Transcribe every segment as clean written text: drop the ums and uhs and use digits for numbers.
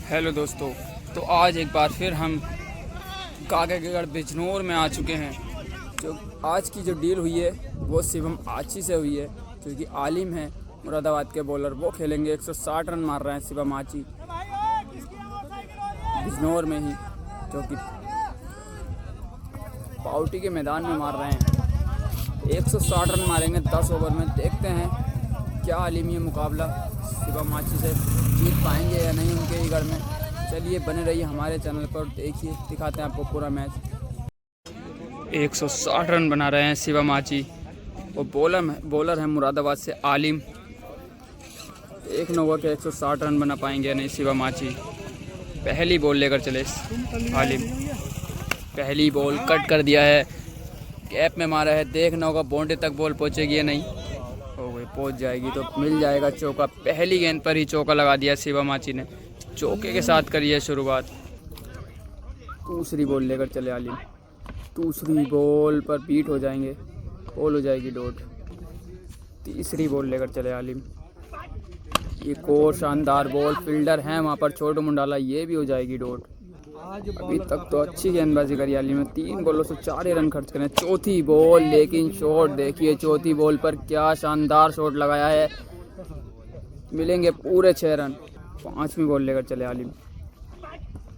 Hello दोस्तों, तो आज एक बार फिर हम कागेगढ़ बिजनौर में आ चुके हैं। जो आज की जो डील हुई है वो शिवम आची से हुई है, क्योंकि आलिम है मुरादाबाद के बॉलर, वो खेलेंगे। 160 रन मार रहे हैं शिवम आची बिजनौर में ही, जो कि पाउटी के मैदान में मार रहे हैं। 160 रन मारेंगे 10 ओवर में। देखते हैं क्या आलिम ये मुकाबला शिवम आची से जीत पाएंगे या नहीं उनके ही घर में। चलिए बने रहिए हमारे चैनल पर, देखिए दिखाते हैं आपको पूरा मैच। 160 रन बना रहे हैं शिवम आची, वो बॉलर है मुरादाबाद से आलिम। एक न हुआ कि 160 रन बना पाएंगे या नहीं शिवम आची। पहली बॉल लेकर चले आलिम, पहली बॉल कट कर दिया है, गैप में मारा है। देखना होगा बाउंड्री तक बॉल पहुंचेगी या नहीं। पहुंच जाएगी तो मिल जाएगा चौका। पहली गेंद पर ही चौका लगा दिया शिवम आची ने, चौके के साथ करी है शुरुआत। दूसरी बॉल लेकर चले आलिम, दूसरी बॉल पर बीट हो जाएंगे, बॉल हो जाएगी डॉट। तीसरी बॉल लेकर चले आलिम, एक और शानदार बॉल, फील्डर है वहाँ पर छोटू मुंडाला, ये भी हो जाएगी डॉट। अभी तक तो अच्छी गेंदबाजी करी आलिम में, 3 बॉलों से 4 ही रन खर्च करें। चौथी बॉल, लेकिन शॉट देखिए, चौथी बॉल पर क्या शानदार शॉट लगाया है, मिलेंगे पूरे 6 रन। 5वीं बॉल लेकर चले आलिम,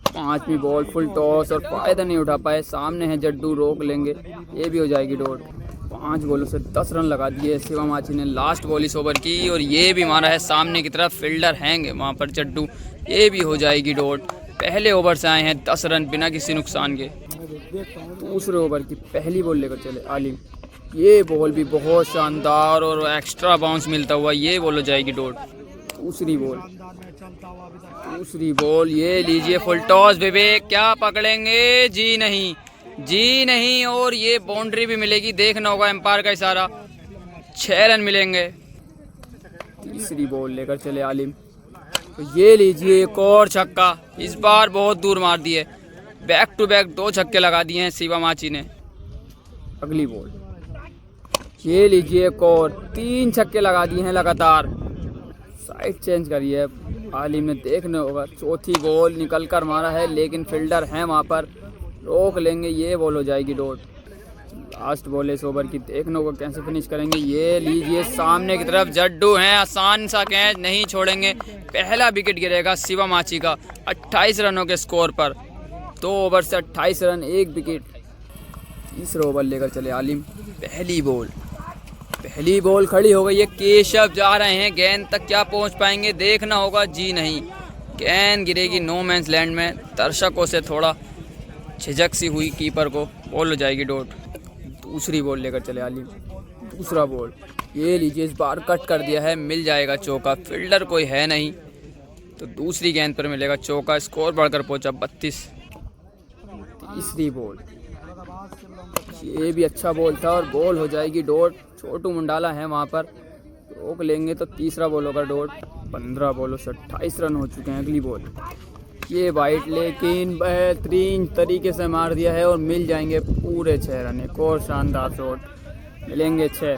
5वीं बॉल फुल टॉस और फायदा नहीं उठा पाए। सामने है जड्डू, रोक लेंगे, ये भी हो जाएगी डॉट। 5 बॉलों से 10 रन लगा दिए शिवम आची ने। लास्ट बॉल इस ओवर की और ये भी मारा है सामने की तरफ, फील्डर हैंगे वहाँ पर जड्डू, ये भी हो जाएगी डॉट। पहले ओवर से आए हैं 10 रन बिना किसी नुकसान के। दूसरे ओवर की पहली बॉल लेकर चले आलिम, ये बॉल भी बहुत शानदार और एक्स्ट्रा बाउंस मिलता हुआ, ये बॉल हो जाएगी डॉट। दूसरी बॉल, ये लीजिए फुल टॉस। विवेक क्या पकड़ेंगे? जी नहीं, और ये बाउंड्री भी मिलेगी। देखना होगा एम्पायर का इशारा, 6 रन मिलेंगे। तीसरी बॉल लेकर चले आलिम, तो ये लीजिए एक और छक्का, इस बार बहुत दूर मार दिए। बैक टू बैक 2 छक्के लगा दिए हैं शिवम आची ने। अगली बॉल, ये लीजिए एक और, 3 छक्के लगा दिए हैं लगातार। साइड चेंज करी है आलिम ने, देखने होगा। चौथी बॉल निकल कर मारा है, लेकिन फील्डर हैं वहाँ पर, रोक लेंगे, ये बॉल हो जाएगी डॉट। लास्ट बॉल इस ओवर की, देखने होगा कैसे फिनिश करेंगे। ये लीजिए सामने की तरफ जड्डू हैं, आसान सा कैच, नहीं छोड़ेंगे। पहला विकेट गिरेगा शिवम आची का 28 रनों के स्कोर पर। 2 ओवर से 28 रन, 1 विकेट। तीसरा ओवर लेकर चले आलिम, पहली बॉल खड़ी हो गई है। केशव जा रहे हैं गेंद तक, क्या पहुंच पाएंगे? देखना होगा। जी नहीं, गेंद गिरेगी नो मैंस लैंड में। दर्शकों से थोड़ा झिझक सी हुई कीपर को, बॉल हो जाएगी डॉट। दूसरी बॉल लेकर चले आलिम, दूसरा बॉल, ये लीजिए इस बार कट कर दिया है, मिल जाएगा चौका। फील्डर कोई है नहीं तो दूसरी गेंद पर मिलेगा चौका। स्कोर बढ़कर पहुंचा 32। तीसरी बॉल, ये भी अच्छा बॉल था और बॉल हो जाएगी डॉट। छोटू मुंडाला है वहाँ पर, रोक लेंगे तो तीसरा बॉल होगा डॉट। 15 बॉलों से 28 रन हो चुके हैं। अगली बॉल, ये वाइट, लेकिन बेहतरीन तरीके से मार दिया है और मिल जाएंगे पूरे 6 रन। एक और शानदार शॉट, मिलेंगे 6।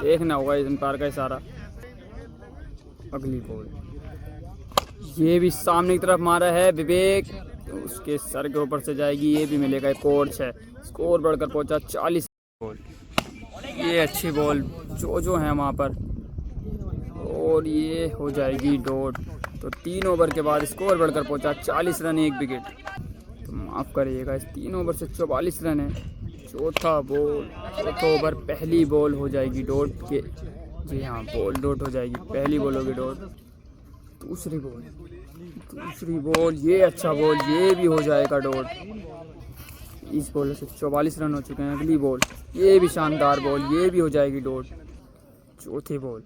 देखना होगा इस एम्पायर का इशारा। अगली बॉल, ये भी सामने की तरफ मारा है विवेक, उसके सर के ऊपर से जाएगी, ये भी मिलेगा एक और 6। स्कोर बढ़कर पहुंचा 40। बॉल, ये अच्छी बॉल, जो है वहाँ पर, और ये हो जाएगी डॉट। तो 3 ओवर के बाद स्कोर बढ़कर पहुंचा 40 रन, 1 विकेट। तो माफ़ करिएगा, इस 3 ओवर से 44 रन है। चौथा ओवर, पहली बॉल हो जाएगी डॉट के, जी हाँ, बॉल डॉट हो जाएगी, पहली बॉल होगी डॉट। दूसरी बॉल, ये अच्छा बॉल, ये भी हो जाएगा डॉट। इस बॉल से 44 रन हो चुके हैं। अगली बॉल, ये भी शानदार बॉल, ये भी हो जाएगी डॉट। चौथी बॉल,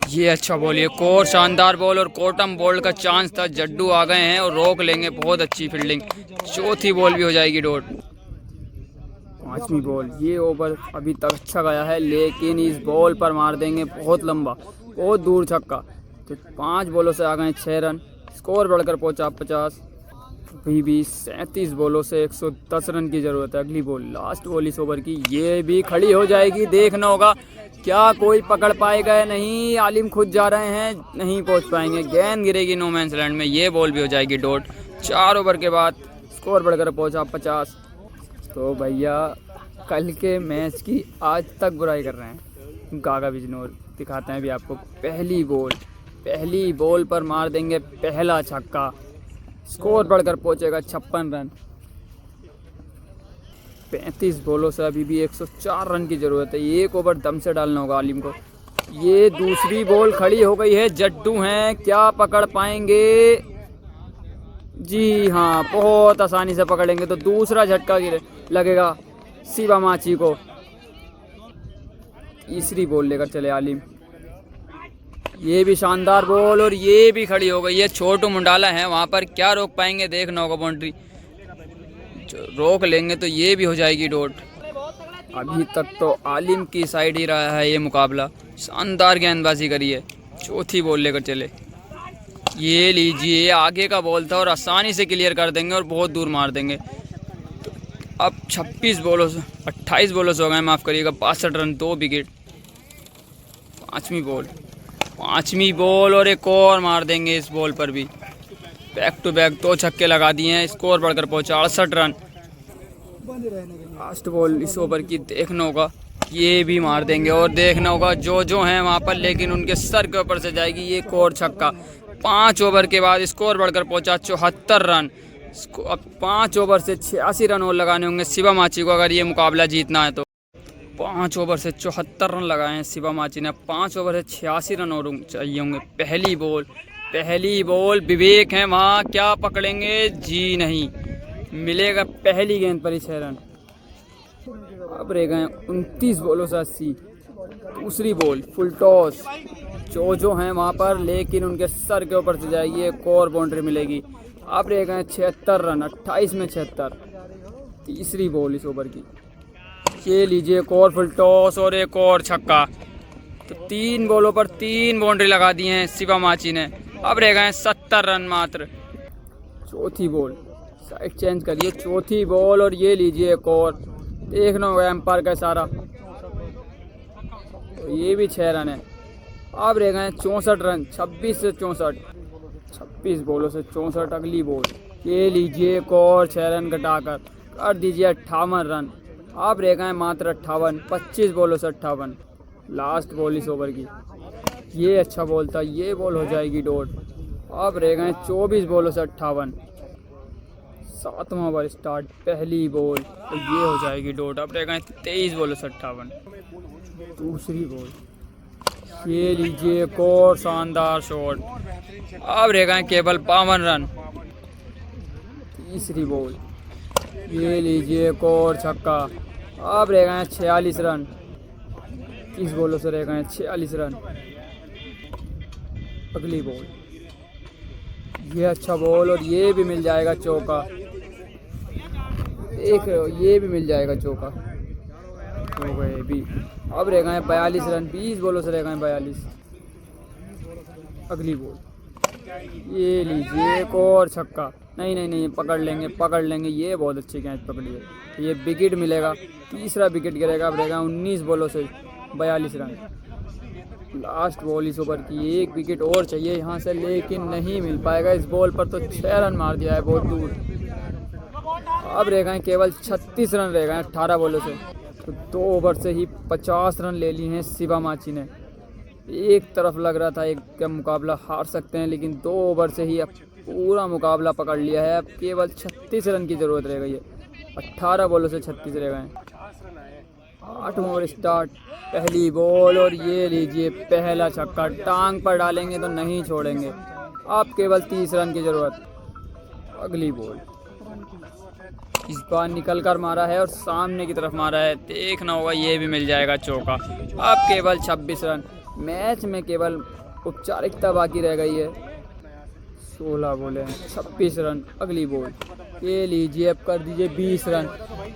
ये अच्छा बॉल, ये और शानदार बॉल और कॉटम बॉल का चांस था, जड्डू आ गए हैं और रोक लेंगे, बहुत अच्छी फील्डिंग। चौथी बॉल भी हो जाएगी डॉट। 5वीं बॉल, ये ओवर अभी तक अच्छा गया है, लेकिन इस बॉल पर मार देंगे बहुत लंबा, बहुत दूर छक्का। तो 5 बॉलों से आ गए 6 रन, स्कोर बढ़कर पहुंचा 50। अभी भी 37 बॉलों से 110 रन की ज़रूरत है। अगली बॉल, लास्ट बॉल इस ओवर की, ये भी खड़ी हो जाएगी। देखना होगा क्या कोई पकड़ पाएगा या नहीं। आलिम खुद जा रहे हैं, नहीं पहुंच पाएंगे। गेंद गिरेगी नो मैंस लैंड में, ये बॉल भी हो जाएगी डॉट। 4 ओवर के बाद स्कोर बढ़कर पहुंचा 50। तो भैया कल के मैच की आज तक बुराई कर रहे हैं गागा बिजनौर। दिखाते हैं भी आपको। पहली बॉल पर मार देंगे पहला छक्का। स्कोर बढ़कर पहुंचेगा 56 रन। 35 बॉलों से अभी भी 104 रन की ज़रूरत है। एक ओवर दम से डालना होगा आलिम को। ये दूसरी बॉल खड़ी हो गई है। जड्डू हैं, क्या पकड़ पाएंगे? जी हाँ, बहुत आसानी से पकड़ेंगे। तो दूसरा झटका लगेगा शिवा माची को। तीसरी बॉल लेकर चले आलिम। ये भी शानदार बॉल और ये भी खड़ी हो गई है। छोटू मुंडाला है वहाँ पर, क्या रोक पाएंगे? देखना होगा बाउंड्री, रोक लेंगे तो ये भी हो जाएगी डॉट। अभी तक तो आलिम की साइड ही रहा है ये मुकाबला। शानदार गेंदबाजी करी है। चौथी बॉल लेकर चले। ये लीजिए, आगे का बॉल था और आसानी से क्लियर कर देंगे और बहुत दूर मार देंगे। तो अब 28 बॉलों से 28 बॉलों से हो गए, माफ़ करिएगा, 62 रन, 2 विकेट। पाँचवीं बॉल और एक और मार देंगे इस बॉल पर भी। बैक टू बैक 2 छक्के लगा दिए हैं। स्कोर बढ़कर पहुंचा 68 रन। लास्ट बॉल इस ओवर की, देखना होगा ये भी मार देंगे और देखना होगा जो हैं वहाँ पर, लेकिन उनके सर के ऊपर से जाएगी ये एक और छक्का। 5 ओवर के बाद स्कोर बढ़कर पहुंचा 74 रन। अब 5 ओवर से 86 रन और लगाने होंगे शिवा माची को अगर ये मुकाबला जीतना है तो। 5 ओवर से 74 रन लगाए हैं शिवा माची ने। 5 ओवर से 86 रन और चाहिए होंगे। पहली बॉल विवेक है वहाँ, क्या पकड़ेंगे? जी नहीं, मिलेगा पहली गेंद पर ही 6 रन। अब रह गए 29 बॉलों से 80। दूसरी बॉल फुल टॉस, जो हैं वहाँ पर, लेकिन उनके सर के ऊपर से जाएगी, एक और बाउंड्री मिलेगी। अब रह गए 76 रन, 28 में 76। तीसरी बॉल इस ओवर की, ये लीजिए, एक और फुल टॉस और एक और छक्का। तो 3 बॉलों पर 3 बाउंड्री लगा दी हैं शिवा माची ने। अब रह गए 70 रन मात्र। चौथी बॉल, साइड चेंज करिए। चौथी बॉल और ये लीजिए एक और। देखना होगा एम्पायर का इशारा। तो ये भी 6 रन है। अब रह गए 64 रन, 26 से 64। 26 बॉलों से 64। अगली बॉल, ये लीजिए एक और 6 रन घटाकर कर दीजिए 58 रन। अब रह गए मात्र 58। 25 बॉलों से 58। लास्ट बॉल इस ओवर की, ये अच्छा बॉल था, ये बॉल हो जाएगी डॉट। अब रह गए 24 बॉलों से 58। 7वां ओवर स्टार्ट, पहली बॉल, तो ये हो जाएगी डॉट। अब रह गए 23 बॉलों से 58। दूसरी बॉल, ये लीजिए एक और शानदार शॉट। अब रह गए केवल 52 रन। तीसरी बॉल, ये लीजिए एक और छक्का। अब रह गए 46 रन। 30 बॉलों से रह गए 46 रन। अगली बॉल, ये अच्छा बॉल और ये भी मिल जाएगा चौका। देख रहे हो, ये भी मिल जाएगा चौका। हो गए भी। अब रह गए 42 रन। 20 बॉलों से रह गए 42। अगली बॉल, ये लीजिए एक और छक्का। नहीं, पकड़ लेंगे। ये बहुत अच्छी कैच पकड़ी है। ये विकेट मिलेगा, तीसरा विकेट गिरेगा। अब रहेगा 19 बॉलों से 42 रन। लास्ट बॉल इस ओवर की, एक विकेट और चाहिए यहाँ से, लेकिन नहीं मिल पाएगा। इस बॉल पर तो 6 रन मार दिया है बहुत दूर। अब रह गए केवल 36 रन रह गए 18 बॉलों से। तो 2 ओवर से ही 50 रन ले लिए हैं शिवा माची ने। एक तरफ लग रहा था एक का मुकाबला हार सकते हैं, लेकिन 2 ओवर से ही अब पूरा मुकाबला पकड़ लिया है। अब केवल 36 रन की ज़रूरत रह गई है। 18 बॉलों से 36 रह गए। 8वां ओवर स्टार्ट, पहली बॉल और ये लीजिए पहला छक्का। टांग पर डालेंगे तो नहीं छोड़ेंगे। अब केवल 30 रन की ज़रूरत। अगली बॉल, इस बार निकल कर मारा है और सामने की तरफ मारा है। देखना होगा, ये भी मिल जाएगा चौका। अब केवल 26 रन। मैच में केवल औपचारिकता बाकी रह गई है। 16 बॉल हैं, 26 रन। अगली बॉल, ये लीजिए, अब कर दीजिए 20 रन।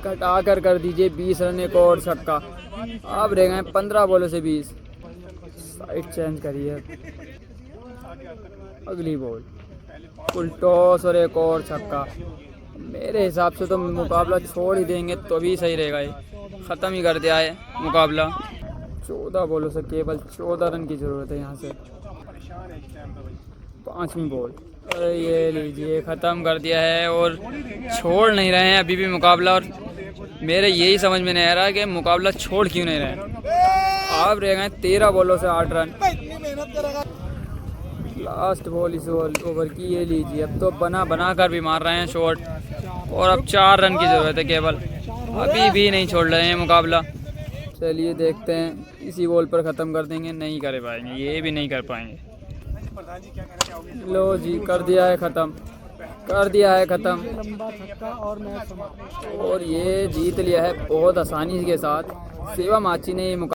घटा कर दीजिए 20 रन, एक और छक्का। अब रह गए 15 बॉलों से 20। साइड चेंज करिए। अगली बॉल, फुल टॉस और एक और छक्का। मेरे हिसाब से तो मुकाबला छोड़ ही देंगे तो भी सही रहेगा। ये ख़त्म ही कर दिया है मुकाबला। 14 बॉलों से केवल 14 रन की ज़रूरत है यहाँ से। 5वीं बॉल, अरे ये लीजिए ख़त्म कर दिया है और छोड़ नहीं रहे हैं अभी भी मुकाबला। और मेरे यही समझ में नहीं आ रहा कि मुकाबला छोड़ क्यों नहीं रहे। अब रह गए 13 बॉलों से 8 रन। लास्ट बॉल इस ओवर की, ये लीजिए अब तो बना कर भी मार रहे हैं शॉट। और अब 4 रन की ज़रूरत है केवल, अभी भी नहीं छोड़ रहे हैं मुकाबला। चलिए देखते हैं, इसी बॉल पर ख़त्म कर देंगे। नहीं कर पाएंगे, ये भी नहीं कर पाएंगे। लो जी, कर दिया है ख़त्म, कर दिया है ख़त्म। और ये जीत लिया है बहुत आसानी के साथ शिवम आची ने ये